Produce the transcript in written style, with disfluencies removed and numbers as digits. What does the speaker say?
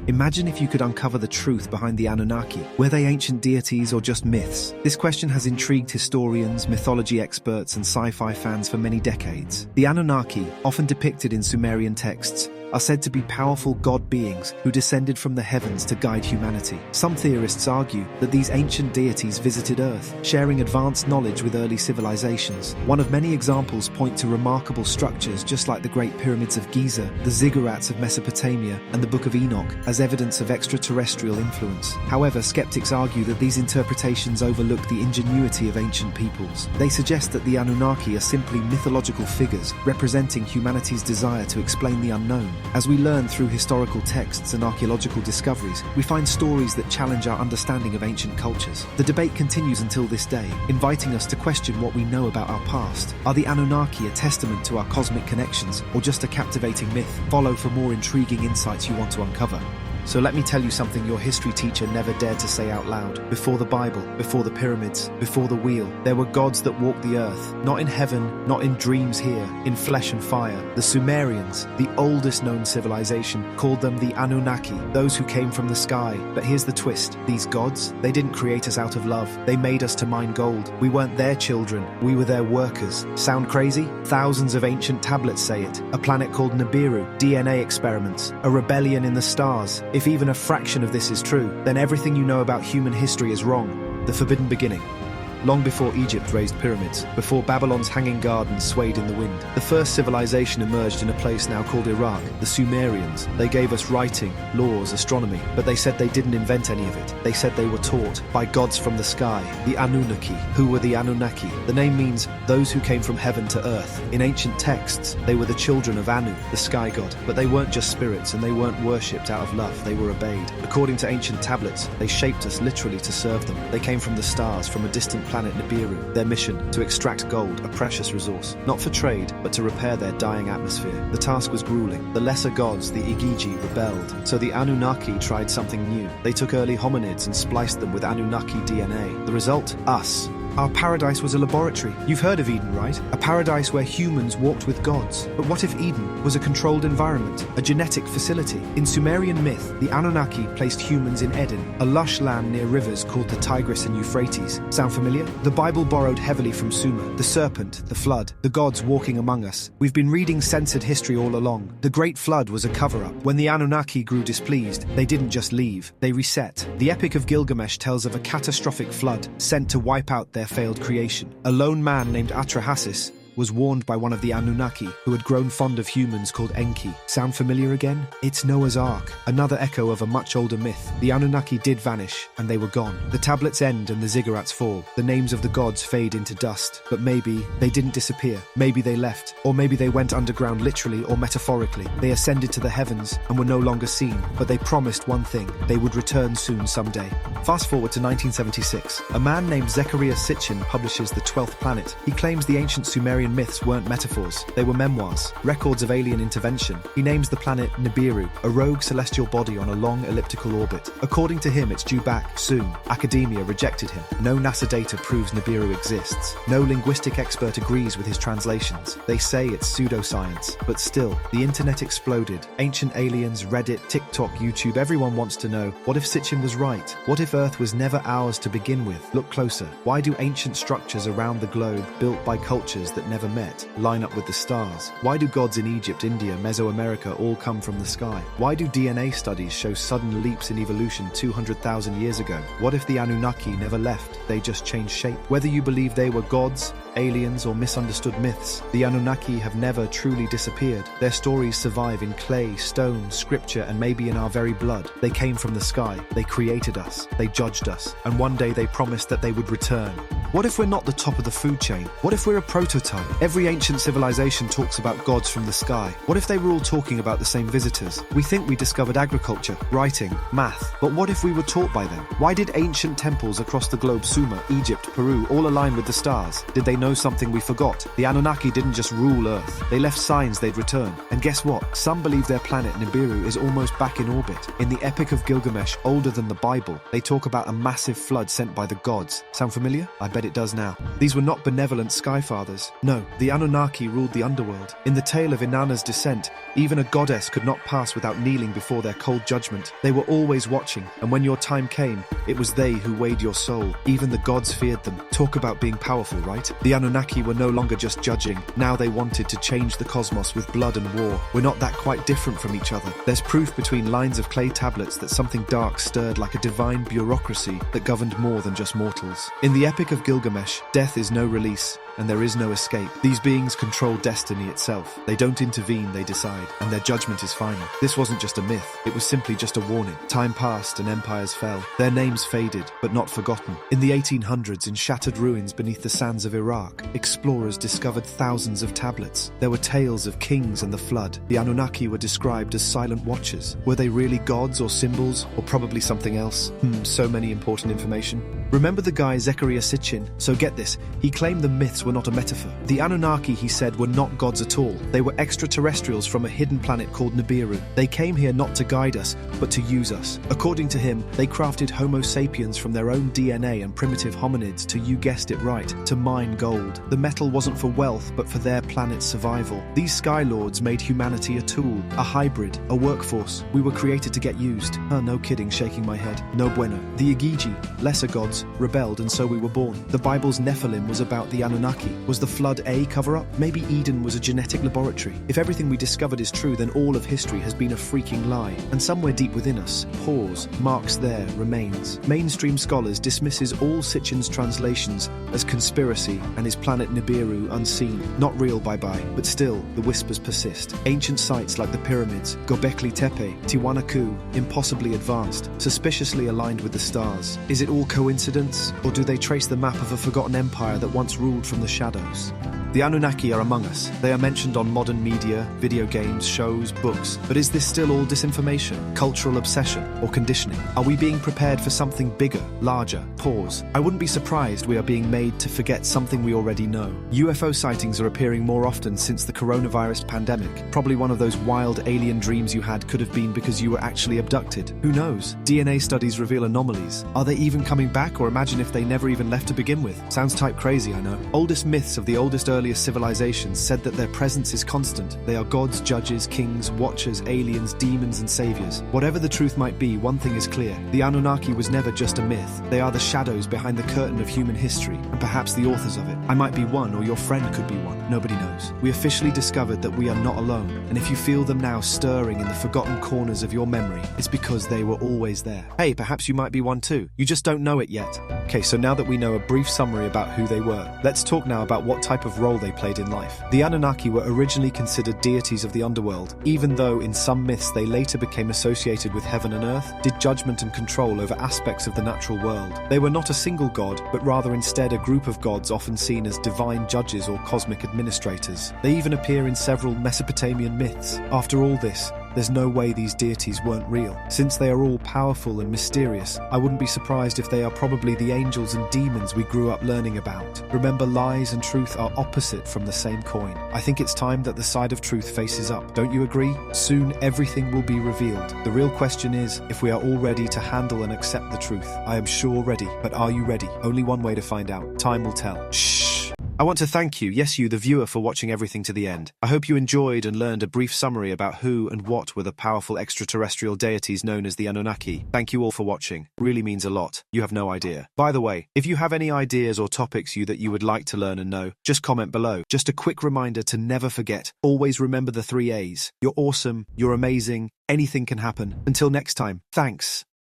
Imagine if you could uncover the truth behind the Anunnaki. Were they ancient deities or just myths? This question has intrigued historians, mythology experts, and sci-fi fans for many decades. The Anunnaki, often depicted in Sumerian texts, are said to be powerful god beings who descended from the heavens to guide humanity. Some theorists argue that these ancient deities visited Earth, sharing advanced knowledge with early civilizations. One of many examples point to remarkable structures just like the Great Pyramids of Giza, the ziggurats of Mesopotamia, and the Book of Enoch as evidence of extraterrestrial influence. However, skeptics argue that these interpretations overlook the ingenuity of ancient peoples. They suggest that the Anunnaki are simply mythological figures representing humanity's desire to explain the unknown. As we learn through historical texts and archaeological discoveries, we find stories that challenge our understanding of ancient cultures. The debate continues until this day, inviting us to question what we know about our past. Are the Anunnaki a testament to our cosmic connections, or just a captivating myth? Follow for more intriguing insights you want to uncover. So let me tell you something your history teacher never dared to say out loud. Before the Bible, before the pyramids, before the wheel, there were gods that walked the earth. Not in heaven, not in dreams here, in flesh and fire. The Sumerians, the oldest known civilization, called them the Anunnaki, those who came from the sky. But here's the twist. These gods, they didn't create us out of love. They made us to mine gold. We weren't their children, we were their workers. Sound crazy? Thousands of ancient tablets say it. A planet called Nibiru, DNA experiments, a rebellion in the stars. If even a fraction of this is true, then everything you know about human history is wrong. The forbidden beginning. Long before Egypt raised pyramids, before Babylon's hanging gardens swayed in the wind, the first civilization emerged in a place now called Iraq, the Sumerians. They gave us writing, laws, astronomy, but they said they didn't invent any of it. They said they were taught by gods from the sky, the Anunnaki. Who were the Anunnaki? The name means those who came from heaven to earth. In ancient texts, they were the children of Anu, the sky god. But they weren't just spirits, and they weren't worshipped out of love, they were obeyed. According to ancient tablets, they shaped us literally to serve them. They came from the stars, from a distant planet Nibiru. Their mission, to extract gold, a precious resource, not for trade, but to repair their dying atmosphere. The task was grueling. The lesser gods, the Igigi, rebelled. So the Anunnaki tried something new. They took early hominids and spliced them with Anunnaki DNA. The result? Us. Our paradise was a laboratory. You've heard of Eden, right? A paradise where humans walked with gods. But what if Eden was a controlled environment, a genetic facility? In Sumerian myth, the Anunnaki placed humans in Eden, a lush land near rivers called the Tigris and Euphrates. Sound familiar? The Bible borrowed heavily from Sumer, the serpent, the flood, the gods walking among us. We've been reading censored history all along. The Great Flood was a cover-up. When the Anunnaki grew displeased, they didn't just leave, they reset. The Epic of Gilgamesh tells of a catastrophic flood sent to wipe out their failed creation. A lone man named Atrahasis was warned by one of the Anunnaki who had grown fond of humans called Enki. Sound familiar again? It's Noah's Ark, another echo of a much older myth. The Anunnaki did vanish, and they were gone. The tablets end and the ziggurats fall. The names of the gods fade into dust. But maybe they didn't disappear. Maybe they left. Or maybe they went underground literally or metaphorically. They ascended to the heavens and were no longer seen. But they promised one thing. They would return soon someday. Fast forward to 1976. A man named Zecharia Sitchin publishes The 12th Planet. He claims the ancient Sumerian myths weren't metaphors, they were memoirs, records of alien intervention. He names the planet Nibiru, a rogue celestial body on a long elliptical orbit. According to him, it's due back soon. Academia rejected him. No NASA data proves Nibiru exists. No linguistic expert agrees with his translations. They say it's pseudoscience. But still, the internet exploded. Ancient aliens, Reddit, TikTok, YouTube, everyone wants to know, what if Sitchin was right? What if Earth was never ours to begin with? Look closer. Why do ancient structures around the globe, built by cultures that never met, line up with the stars? Why do gods in Egypt, India, Mesoamerica all come from the sky? Why do DNA studies show sudden leaps in evolution 200,000 years ago? What if the Anunnaki never left? They just changed shape? Whether you believe they were gods, aliens, or misunderstood myths, the Anunnaki have never truly disappeared. Their stories survive in clay, stone, scripture, and maybe in our very blood. They came from the sky. They created us. They judged us. And one day they promised that they would return. What if we're not the top of the food chain? What if we're a prototype? Every ancient civilization talks about gods from the sky. What if they were all talking about the same visitors? We think we discovered agriculture, writing, math, but what if we were taught by them? Why did ancient temples across the globe, Sumer, Egypt, Peru, all align with the stars? Did they know something we forgot? The Anunnaki didn't just rule Earth. They left signs they'd return. And guess what? Some believe their planet Nibiru is almost back in orbit. In the Epic of Gilgamesh, older than the Bible, they talk about a massive flood sent by the gods. Sound familiar? I bet it does now. These were not benevolent sky fathers. No, No, the Anunnaki ruled the underworld. In the tale of Inanna's descent, even a goddess could not pass without kneeling before their cold judgment. They were always watching, and when your time came, it was they who weighed your soul. Even the gods feared them. Talk about being powerful, right? The Anunnaki were no longer just judging. Now they wanted to change the cosmos with blood and war. We're not that quite different from each other. There's proof between lines of clay tablets that something dark stirred like a divine bureaucracy that governed more than just mortals. In the Epic of Gilgamesh, death is no release, and there is no escape. These beings control destiny itself. They don't intervene, they decide, and their judgment is final. This wasn't just a myth, it was simply just a warning. Time passed and empires fell. Their names faded, but not forgotten. In the 1800s, in shattered ruins beneath the sands of Iraq, explorers discovered thousands of tablets. There were tales of kings and the flood. The Anunnaki were described as silent watchers. Were they really gods or symbols, or probably something else? So many important information. Remember the guy Zecharia Sitchin? So get this, he claimed the myths were not a metaphor. The Anunnaki, he said, were not gods at all. They were extraterrestrials from a hidden planet called Nibiru. They came here not to guide us, but to use us. According to him, they crafted Homo sapiens from their own DNA and primitive hominids to, you guessed it right, to mine gold. The metal wasn't for wealth, but for their planet's survival. These Skylords made humanity a tool, a hybrid, a workforce. We were created to get used. No kidding, shaking my head. No bueno. The Igigi, lesser gods, rebelled, and so we were born. The Bible's Nephilim was about the Anunnaki. Was the flood a cover-up? Maybe Eden was a genetic laboratory. If everything we discovered is true, then all of history has been a freaking lie. And somewhere deep within us, pause, marks there, remains. Mainstream scholars dismisses all Sitchin's translations as conspiracy and his planet Nibiru unseen. Not real, bye-bye. But still, the whispers persist. Ancient sites like the pyramids, Göbekli Tepe, Tiwanaku, impossibly advanced, suspiciously aligned with the stars. Is it all coincidence? Or do they trace the map of a forgotten empire that once ruled from the shadows? The Anunnaki are among us. They are mentioned on modern media, video games, shows, books. But is this still all disinformation, cultural obsession, or conditioning? Are we being prepared for something bigger, larger? Pause. I wouldn't be surprised we are being made to forget something we already know. UFO sightings are appearing more often since the coronavirus pandemic. Probably one of those wild alien dreams you had could have been because you were actually abducted. Who knows? DNA studies reveal anomalies. Are they even coming back, or imagine if they never even left to begin with? Sounds type crazy, I know. Oldest myths of the oldest earliest civilizations said that their presence is constant. They are gods, judges, kings, watchers, aliens, demons, and saviors. Whatever the truth might be, one thing is clear. The Anunnaki was never just a myth. They are the shadows behind the curtain of human history, and perhaps the authors of it. I might be one, or your friend could be one. Nobody knows. We officially discovered that we are not alone, and if you feel them now stirring in the forgotten corners of your memory, it's because they were always there. Hey, perhaps you might be one too. You just don't know it yet. Okay, so now that we know a brief summary about who they were, let's talk now about what type of role they played in life. The Anunnaki were originally considered deities of the underworld, even though in some myths they later became associated with heaven and earth, did judgment and control over aspects of the natural world. They were not a single god, but rather instead a group of gods often seen as divine judges or cosmic administrators. They even appear in several Mesopotamian myths. After all this, there's no way these deities weren't real. Since they are all powerful and mysterious, I wouldn't be surprised if they are probably the angels and demons we grew up learning about. Remember, lies and truth are opposite from the same coin. I think it's time that the side of truth faces up. Don't you agree? Soon everything will be revealed. The real question is if we are all ready to handle and accept the truth. I am sure ready, but are you ready? Only one way to find out. Time will tell. Shh! I want to thank you, yes you, the viewer, for watching everything to the end. I hope you enjoyed and learned a brief summary about who and what were the powerful extraterrestrial deities known as the Anunnaki. Thank you all for watching. Really means a lot. You have no idea. By the way, if you have any ideas or topics that you would like to learn and know, just comment below. Just a quick reminder to never forget. Always remember the 3 A's. You're awesome. You're amazing. Anything can happen. Until next time. Thanks.